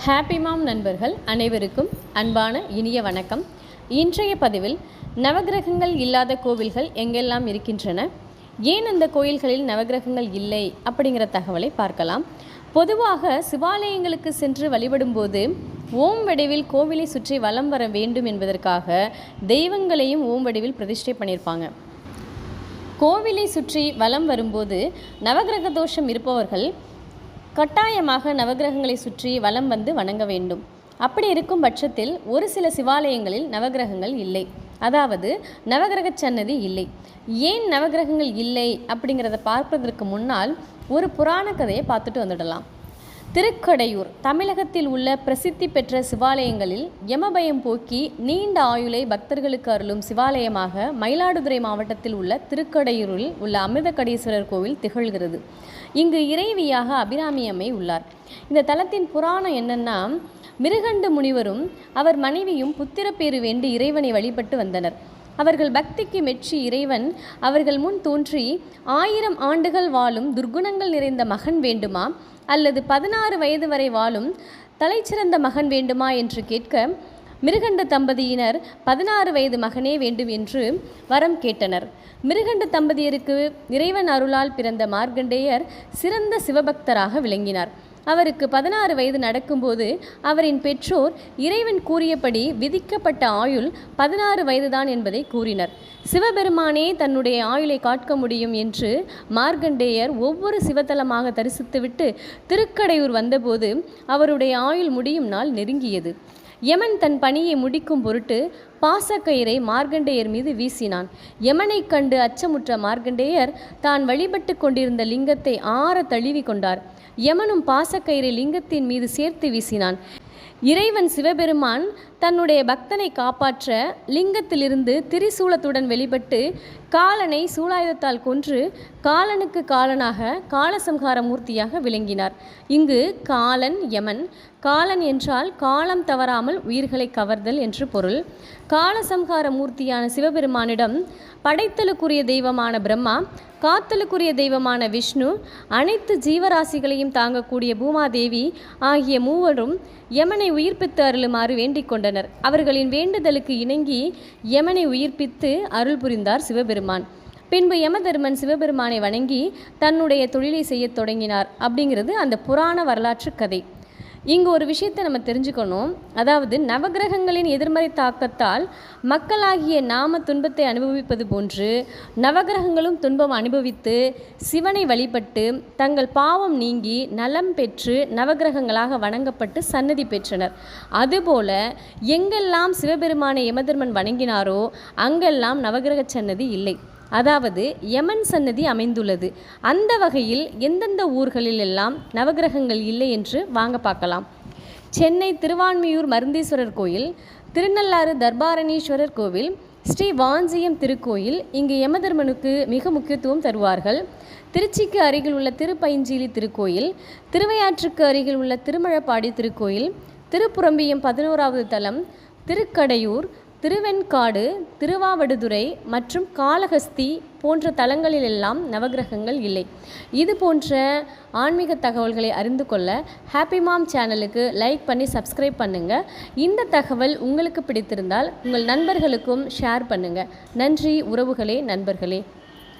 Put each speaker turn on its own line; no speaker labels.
Happy மாம் நண்பர்கள் அனைவருக்கும் அன்பான இனிய வணக்கம். இன்றைய பதிவில் நவகிரகங்கள் இல்லாத கோவில்கள் எங்கெல்லாம் இருக்கின்றன, ஏன் அந்த கோயில்களில் நவகிரகங்கள் இல்லை அப்படிங்கிற தகவலை பார்க்கலாம். பொதுவாக சிவாலயங்களுக்கு சென்று வழிபடும்போது ஓம் வடிவில் கோவிலை சுற்றி வலம் வர வேண்டும் என்பதற்காக தெய்வங்களையும் ஓம் வடிவில் பிரதிஷ்டை பண்ணியிருப்பாங்க. கோவிலை சுற்றி வலம் வரும்போது நவகிரக தோஷம் இருப்பவர்கள் கட்டாயமாக நவகிரகங்களை சுற்றி வலம் வந்து வணங்க வேண்டும். அப்படி இருக்கும் பட்சத்தில் ஒரு சில சிவாலயங்களில் நவகிரகங்கள் இல்லை, அதாவது நவகிரக சன்னதி இல்லை. ஏன் நவகிரகங்கள் இல்லை அப்படிங்கிறத பார்ப்பதற்கு முன்னால் ஒரு புராண கதையை பார்த்துட்டு வந்துடலாம். திருக்கடையூர் தமிழகத்தில் உள்ள பிரசித்தி பெற்ற சிவாலயங்களில் யமபயம் போக்கி நீண்ட ஆயுளை பக்தர்களுக்கு அருளும் சிவாலயமாக மயிலாடுதுறை மாவட்டத்தில் உள்ள திருக்கடையூரில் உள்ள அமிர்தகடீஸ்வரர் கோவில் திகழ்கிறது. இங்கு இறைவியாக அபிராமி அம்மை உள்ளார். இந்த தலத்தின் புராணம் என்னன்னா, மிருகண்டு முனிவரும் அவர் மனைவியும் புத்திரப்பேறு வேண்டி இறைவனை வழிபட்டு வந்தனர். அவர்கள் பக்திக்கு மெச்சி இறைவன் அவர்கள் முன் தோன்றி 1000 ஆண்டுகள் வாழும் துர்குணங்கள் நிறைந்த மகன் வேண்டுமா, அல்லது 16 வயது வரை வாழும் தலைச்சிறந்த மகன் வேண்டுமா என்று கேட்க மிருகண்ட தம்பதியினர் 16 வயது மகனே வேண்டும் என்று வரம் கேட்டனர். மிருகண்ட தம்பதியருக்கு இறைவன் அருளால் பிறந்த மார்க்கண்டேயர் சிறந்த சிவபக்தராக விளங்கினார். அவருக்கு 16 வயது நடக்கும்போது அவரின் பெற்றோர் இறைவன் கூறியபடி விதிக்கப்பட்ட ஆயுள் 16 வயதுதான் என்பதை கூறினர். சிவபெருமானே தன்னுடைய ஆயுளை காட்க முடியும் என்று மார்க்கண்டேயர் ஒவ்வொரு சிவத்தலமாக தரிசித்துவிட்டு திருக்கடையூர் வந்தபோது அவருடைய ஆயுள் முடியும் நாள் நெருங்கியது. யமன் தன் பணியை முடிக்கும் பொருட்டு பாசக்கயிறை மார்க்கண்டேயர் மீது வீசினான். யமனை கண்டு அச்சமுற்ற மார்க்கண்டேயர் தான் வழிபட்டு கொண்டிருந்த லிங்கத்தை ஆற தழுவி கொண்டார். யமனும் பாசக்கயிறை லிங்கத்தின் மீது சேர்த்து வீசினான். இறைவன் சிவபெருமான் தன்னுடைய பக்தனை காப்பாற்ற லிங்கத்திலிருந்து திரிசூலத்துடன் வெளிப்பட்டு காலனை சூலாயுதத்தால் கொன்று காலனுக்கு காலனாக காலசம்ஹார மூர்த்தியாக விளங்கினார். இங்கு காலன் யமன். காலன் என்றால் காலம் தவறாமல் உயிர்களை கவர்தல் என்று பொருள். காலசம்ஹார மூர்த்தியான சிவபெருமானிடம் படைத்தலுக்குரிய தெய்வமான பிரம்மா, காத்தலுக்குரிய தெய்வமான விஷ்ணு, அனைத்து ஜீவராசிகளையும் தாங்கக்கூடிய பூமாதேவி ஆகிய மூவரும் யமனை உயிர்ப்பித்து அருளுமாறு வேண்டிக் கொண்டனர். அவர்களின் வேண்டுதலுக்கு இணங்கி யமனை உயிர்ப்பித்து அருள் புரிந்தார் சிவபெருமான். பின்பு யமதர்மன் சிவபெருமானை வணங்கி தன்னுடைய தொழிலை செய்ய தொடங்கினார். அப்படிங்கிறது அந்த புராண வரலாற்று கதை. இங்கு ஒரு விஷயத்தை நம்ம தெரிஞ்சுக்கணும். அதாவது நவகிரகங்களின் எதிர்மறை தாக்கத்தால் மக்களாகிய நாம துன்பத்தை அனுபவிப்பது போன்று நவகிரகங்களும் துன்பம் அனுபவித்து சிவனை வழிபட்டு தங்கள் பாவம் நீங்கி நலம் பெற்று நவகிரகங்களாக வணங்கப்பட்டு சன்னதி பெற்றனர். அதுபோல எங்கெல்லாம் சிவபெருமானை யமதர்மன் வணங்கினாரோ அங்கெல்லாம் நவகிரக சன்னதி இல்லை, அதாவது யமன் சன்னதி அமைந்துள்ளது. அந்த வகையில் எந்தெந்த ஊர்களில் எல்லாம் நவகிரகங்கள் இல்லை என்று வாங்க பார்க்கலாம். சென்னை திருவான்மியூர் மருந்தீஸ்வரர் கோயில், திருநள்ளாறு தர்பாரணீஸ்வரர் கோவில், ஸ்ரீ வாஞ்சியம் திருக்கோயில் இங்கு யமதர்மனுக்கு மிக முக்கியத்துவம் தருவார்கள். திருச்சிக்கு அருகில் உள்ள திருப்பைஞ்சீலி திருக்கோயில், திருவையாற்றுக்கு அருகில் உள்ள திருமழப்பாடி திருக்கோயில், திருப்புரம்பியம் 11வது தலம், திருக்கடையூர், திருவெண்காடு, திருவாவடுதுறை மற்றும் காளஹஸ்தி போன்ற தலங்களிலெல்லாம் நவகிரகங்கள் இல்லை. இது போன்ற ஆன்மீக தகவல்களை அறிந்து கொள்ள ஹாப்பி மாம் சேனலுக்கு லைக் பண்ணி சப்ஸ்கிரைப் பண்ணுங்கள். இந்த தகவல் உங்களுக்கு பிடித்திருந்தால் உங்கள் நண்பர்களுக்கும் ஷேர் பண்ணுங்கள். நன்றி உறவுகளே, நண்பர்களே.